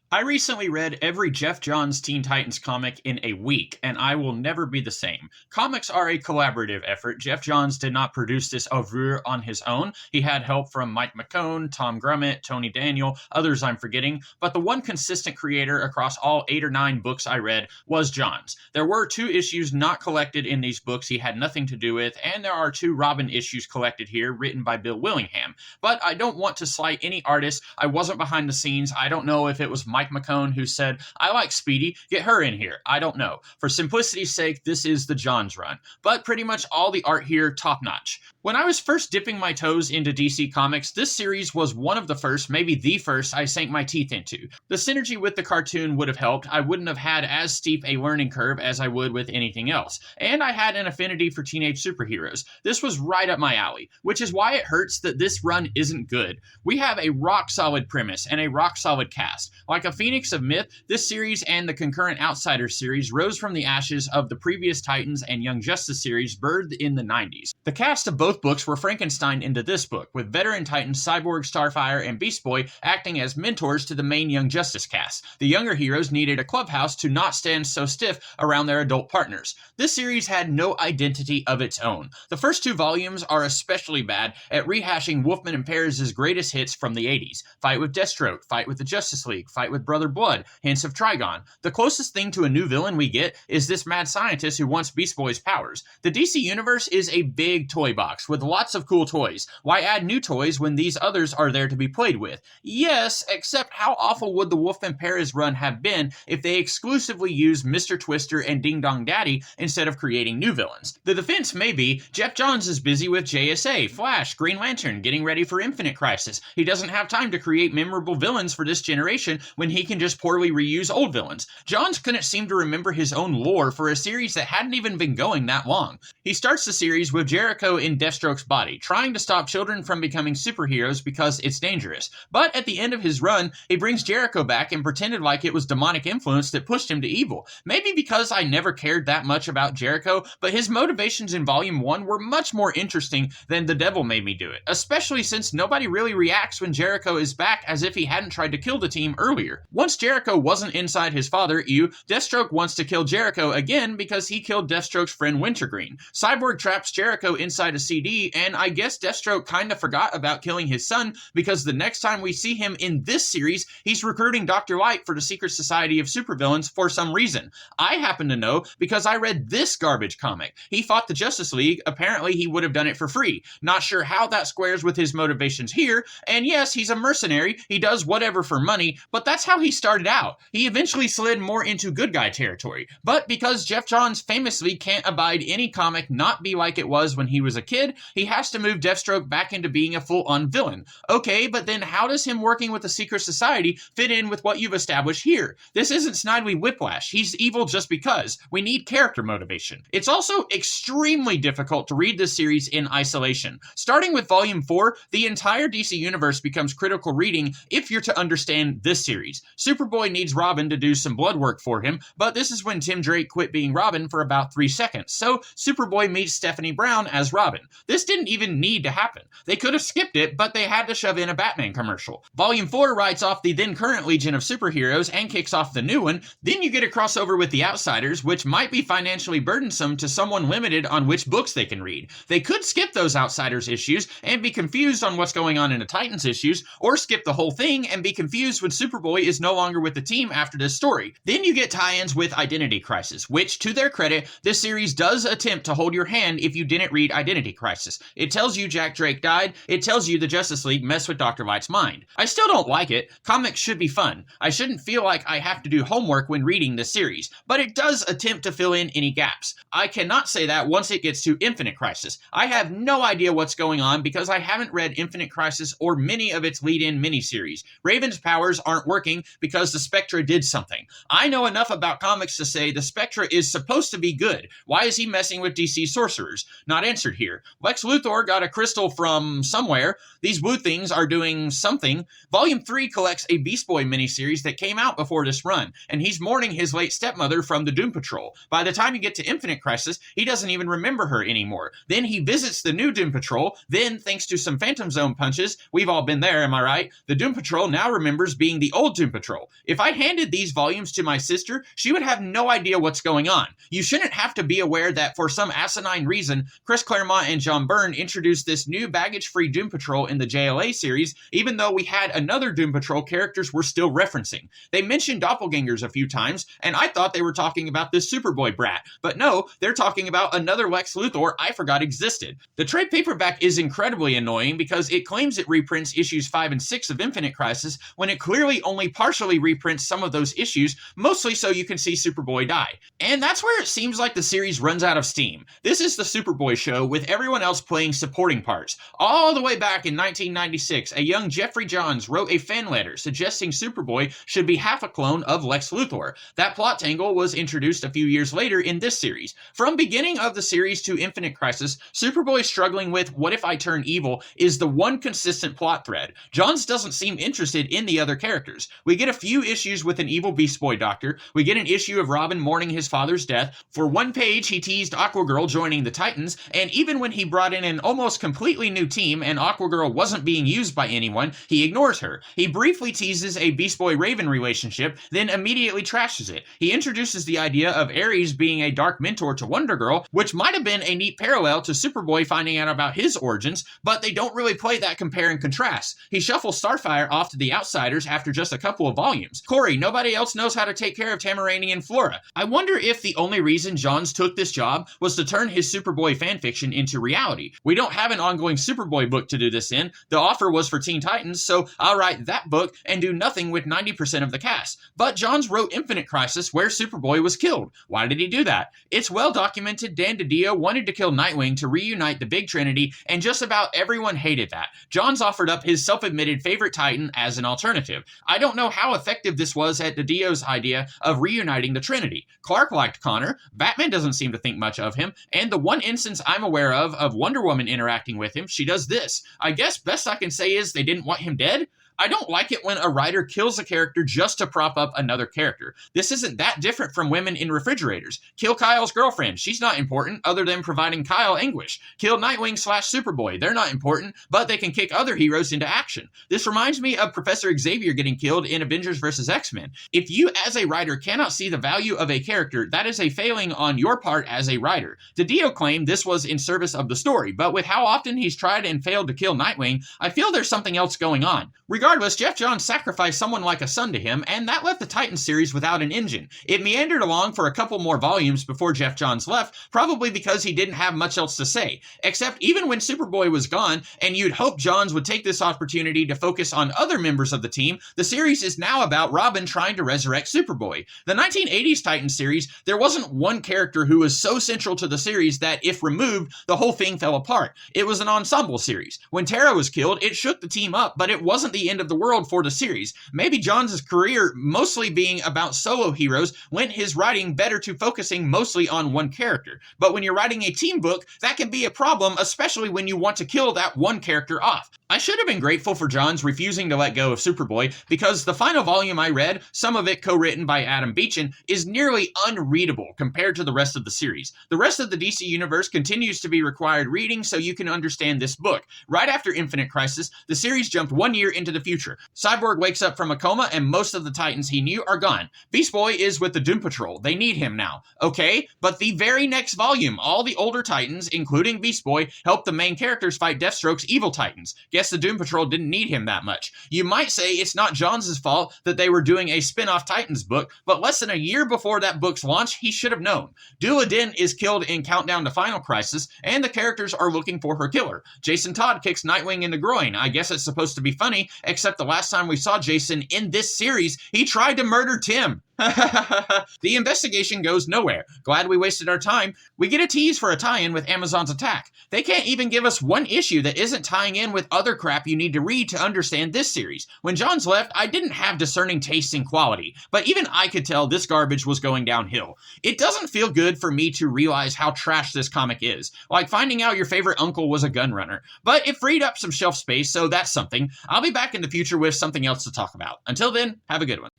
I recently read every Jeff Johns Teen Titans comic in a week, and I will never be the same. Comics are a collaborative effort. Jeff Johns did not produce this oeuvre on his own. He had help from Mike McKone, Tom Grummett, Tony Daniel, others I'm forgetting, but the one consistent creator across all 8 or 9 books I read was Johns. There were 2 issues not collected in these books he had nothing to do with, and there are 2 Robin issues collected here written by Bill Willingham. But I don't want to slight any artist. I wasn't behind the scenes. I don't know if it was Mike McKone who said, I like Speedy, get her in here. I don't know. For simplicity's sake, this is the Johns run. But pretty much all the art here, top notch. When I was first dipping my toes into DC Comics, this series was one of the first, maybe the first, I sank my teeth into. The synergy with the cartoon would have helped. I wouldn't have had as steep a learning curve as I would with anything else. And I had an affinity for teenage superheroes. This was right up my alley, which is why it hurts that this run isn't good. We have a rock-solid premise and a rock-solid cast. Like a phoenix of myth, this series and the concurrent Outsiders series rose from the ashes of the previous Titans and Young Justice series birthed in the 90s. The cast of both books were Frankenstein into this book, with veteran Titans Cyborg, Starfire, and Beast Boy acting as mentors to the main Young Justice cast. The younger heroes needed a clubhouse to not stand so stiff around their adult partners. This series had no identity of its own. The first 2 volumes are especially bad at rehashing Wolfman and Perez' greatest hits from the 80s. Fight with Deathstroke, fight with the Justice League, fight with Brother Blood, hints of Trigon. The closest thing to a new villain we get is this mad scientist who wants Beast Boy's powers. The DC Universe is a big toy box with lots of cool toys. Why add new toys when these others are there to be played with? Yes, except how awful would the Wolfman Perez run have been if they exclusively used Mr. Twister and Ding Dong Daddy instead of creating new villains? The defense may be, Jeff Johns is busy with JSA, Flash, Green Lantern, getting ready for Infinite Crisis. He doesn't have time to create memorable villains for this generation when he can just poorly reuse old villains. Johns couldn't seem to remember his own lore for a series that hadn't even been going that long. He starts the series with Jericho in Deathstroke's body, trying to stop children from becoming superheroes because it's dangerous. But at the end of his run, he brings Jericho back and pretended like it was demonic influence that pushed him to evil. Maybe because I never cared that much about Jericho, but his motivations in Volume 1 were much more interesting than the devil made me do it, especially since nobody really reacts when Jericho is back as if he hadn't tried to kill the team earlier. Once Jericho wasn't inside his father, Deathstroke wants to kill Jericho again because he killed Deathstroke's friend Wintergreen. Cyborg traps Jericho inside a CD, and I guess Deathstroke kinda forgot about killing his son because the next time we see him in this series, he's recruiting Dr. Light for the Secret Society of Supervillains for some reason. I happen to know because I read this garbage comic. He fought the Justice League. Apparently he would have done it for free. Not sure how that squares with his motivations here, and yes, he's a mercenary. He does whatever for money, but that's how he started out. He eventually slid more into good guy territory. But because Jeff Johns famously can't abide any comic not be like it was when he was a kid, he has to move Deathstroke back into being a full-on villain. Okay, but then how does him working with the Secret Society fit in with what you've established here? This isn't Snidely Whiplash. He's evil just because. We need character motivation. It's also extremely difficult to read this series in isolation. Starting with Volume 4, the entire DC Universe becomes critical reading if you're to understand this series. Superboy needs Robin to do some blood work for him, but this is when Tim Drake quit being Robin for about 3 seconds, so Superboy meets Stephanie Brown as Robin. This didn't even need to happen. They could have skipped it, but they had to shove in a Batman commercial. Volume 4 writes off the then current Legion of Superheroes and kicks off the new one. Then you get a crossover with the Outsiders, which might be financially burdensome to someone limited on which books they can read. They could skip those Outsiders issues and be confused on what's going on in the Titans issues, or skip the whole thing and be confused when Superboy is no longer with the team after this story. Then you get tie-ins with Identity Crisis, which, to their credit, this series does attempt to hold your hand if you didn't read Identity Crisis. It tells you Jack Drake died, it tells you the Justice League messed with Dr. Light's mind. I still don't like it. Comics should be fun. I shouldn't feel like I have to do homework when reading this series, but it does attempt to fill in any gaps. I cannot say that once it gets to Infinite Crisis. I have no idea what's going on because I haven't read Infinite Crisis or many of its lead-in miniseries. Raven's powers aren't working because the Spectra did something. I know enough about comics to say the Spectra is supposed to be good. Why is he messing with DC sorcerers? Not answered here. Lex Luthor got a crystal from somewhere. These blue things are doing something. Volume 3 collects a Beast Boy miniseries that came out before this run, and he's mourning his late stepmother from the Doom Patrol. By the time you get to Infinite Crisis, he doesn't even remember her anymore. Then he visits the new Doom Patrol. Then, thanks to some Phantom Zone punches, we've all been there, am I right? The Doom Patrol now remembers being the old Doom Patrol. If I handed these volumes to my sister, she would have no idea what's going on. You shouldn't have to be aware that for some asinine reason, Chris Claremont and John Byrne introduced this new baggage-free Doom Patrol in the JLA series, even though we had another Doom Patrol characters we're still referencing. They mentioned doppelgangers a few times, and I thought they were talking about this Superboy brat. But no, they're talking about another Lex Luthor I forgot existed. The trade paperback is incredibly annoying because it claims it reprints issues 5 and 6 of Infinite Crisis when it clearly only partially reprints some of those issues, mostly so you can see Superboy die. And that's where it seems like the series runs out of steam. This is the Superboy show with everyone else playing supporting parts. All the way back in 1996, a young Jeffrey Johns wrote a fan letter suggesting Superboy should be half a clone of Lex Luthor. That plot tangle was introduced a few years later in this series. From beginning of the series to Infinite Crisis, Superboy struggling with what if I turn evil is the one consistent plot thread. Johns doesn't seem interested in the other characters. We get a few issues with an evil Beast Boy doctor. We get an issue of Robin mourning his father's death. For one page, he teased Aquagirl joining the Titans, and even when he brought in an almost completely new team and Aquagirl wasn't being used by anyone, he ignores her. He briefly teases a Beast Boy-Raven relationship, then immediately trashes it. He introduces the idea of Ares being a dark mentor to Wonder Girl, which might have been a neat parallel to Superboy finding out about his origins, but they don't really play that compare and contrast. He shuffles Starfire off to the Outsiders after just a couple of volumes. Corey, nobody else knows how to take care of Tamarani and Flora. I wonder if the only reason Johns took this job was to turn his Superboy fanfiction into reality. We don't have an ongoing Superboy book to do this in. The offer was for Teen Titans, so I'll write that book and do nothing with 90% of the cast. But Johns wrote Infinite Crisis where Superboy was killed. Why did he do that? It's well documented Dan DiDio wanted to kill Nightwing to reunite the Big Trinity, and just about everyone hated that. Johns offered up his self-admitted favorite Titan as an alternative. I don't know how effective this was at DiDio's idea of reuniting the Trinity. Clark liked Connor, Batman doesn't seem to think much of him, and the one instance I'm aware of Wonder Woman interacting with him, she does this. I guess best I can say is they didn't want him dead? I don't like it when a writer kills a character just to prop up another character. This isn't that different from women in refrigerators. Kill Kyle's girlfriend. She's not important other than providing Kyle anguish. Kill Nightwing/Superboy. They're not important, but they can kick other heroes into action. This reminds me of Professor Xavier getting killed in Avengers vs. X-Men. If you as a writer cannot see the value of a character, that is a failing on your part as a writer. DiDio claimed this was in service of the story, but with how often he's tried and failed to kill Nightwing, I feel there's something else going on. Regardless, Jeff Johns sacrificed someone like a son to him, and that left the Titans series without an engine. It meandered along for a couple more volumes before Jeff Johns left, probably because he didn't have much else to say. Except even when Superboy was gone, and you'd hope Johns would take this opportunity to focus on other members of the team, the series is now about Robin trying to resurrect Superboy. The 1980s Titans series, there wasn't one character who was so central to the series that if removed, the whole thing fell apart. It was an ensemble series. When Tara was killed, it shook the team up, but it wasn't the end of the world for the series. Maybe Johns' career mostly being about solo heroes went his writing better to focusing mostly on one character. But when you're writing a team book, that can be a problem, especially when you want to kill that one character off. I should have been grateful for Johns refusing to let go of Superboy, because the final volume I read, some of it co-written by Adam Beechin, is nearly unreadable compared to the rest of the series. The rest of the DC Universe continues to be required reading so you can understand this book. Right after Infinite Crisis, the series jumped 1 year into the future. Cyborg wakes up from a coma and most of the Titans he knew are gone. Beast Boy is with the Doom Patrol. They need him now. Okay, but the very next volume, all the older Titans, including Beast Boy, help the main characters fight Deathstroke's evil Titans. Guess the Doom Patrol didn't need him that much. You might say it's not Johns' fault that they were doing a spin-off Titans book, but less than a year before that book's launch, he should have known. Dula Din is killed in Countdown to Final Crisis, and the characters are looking for her killer. Jason Todd kicks Nightwing in the groin. I guess it's supposed to be funny, except the last time we saw Jason in this series, he tried to murder Tim. The investigation goes nowhere. Glad we wasted our time. We get a tease for a tie-in with Amazon's Attack. They can't even give us one issue that isn't tying in with other crap you need to read to understand this series. When Johns left, I didn't have discerning taste and quality, but even I could tell this garbage was going downhill. It doesn't feel good for me to realize how trash this comic is, like finding out your favorite uncle was a gun runner. But it freed up some shelf space, so that's something. I'll be back in the future with something else to talk about. Until then, have a good one.